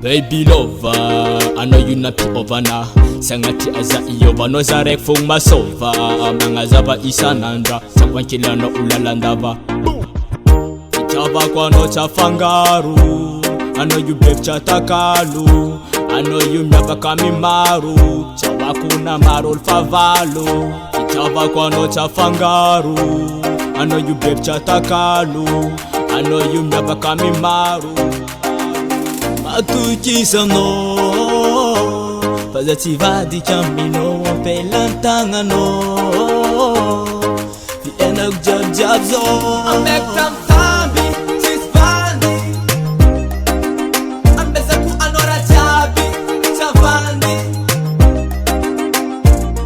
Baby lover, I know you not over now. Sangati aza iyoba no zarek fung masova. Mangazaba isanandra, sakwankila no ulalandaba. Chava kwa no chafangaru, I know you babe chatakalu. I know you never kami maru, chawa kuna marul favalo. Chava kwa no chafangaru, I know you babe chatakalu. I know you never kami maru. Matukisa no, fazativa di cammino, pelantanga no. The end of jab zo. I make them tambi, she's funny. I'm bezaku anora chabi, chavani.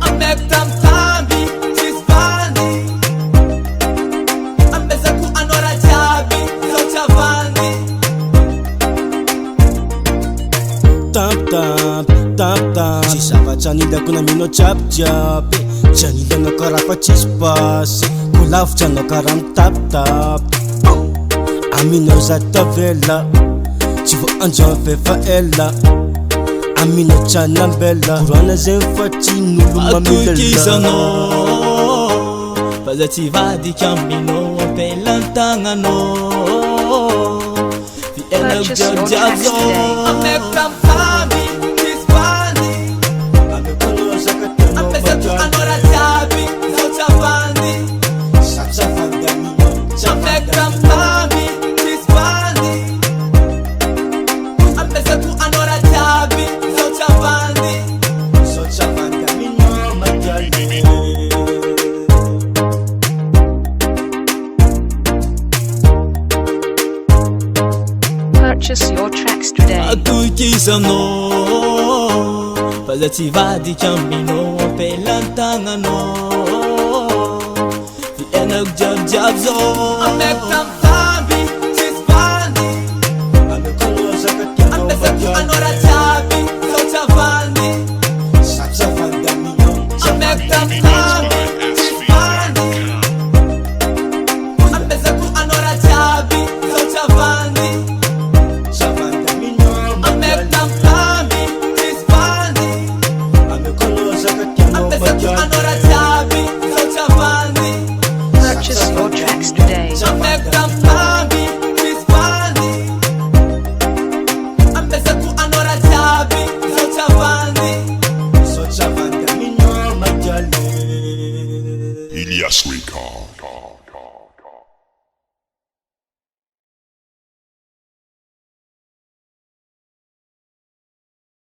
I make them tambi, she's funny. I'm bezaku anora chabi, so chavani. Tap tap tap tap, sisava chanida kuna mino chap chap. Chanida no karapa chispas, kulaf chano karam tap tap. Amino zata vela, chivo anjan fefa ella. Amino chana bella, kurana zenfa chinu luma Matukisa no, fazativa di cammino, pelantanga no. The end of jab zo. I make them tambi, she's funny. I'm bezaku anora chabi, so chavani. I make them tambi, she's funny. I'm bezaku anora chabi, so chavani. Purchase your tracks today. Matukisa no, fazativa di cammino, pelantanga no. The end of jab zo. I make them tambi, she's funny. I'm bezaku anora chabi, so chavani. I make them tambi, she's funny. I'm bezaku anora chabi, so chavani. I make them tambi, she's funny. I'm bezaku anora chabi, so chavani. Purchase your tracks today. I make them tambi, she's funny. I'm bezaku anora chabi, so chavani. Ilias Record.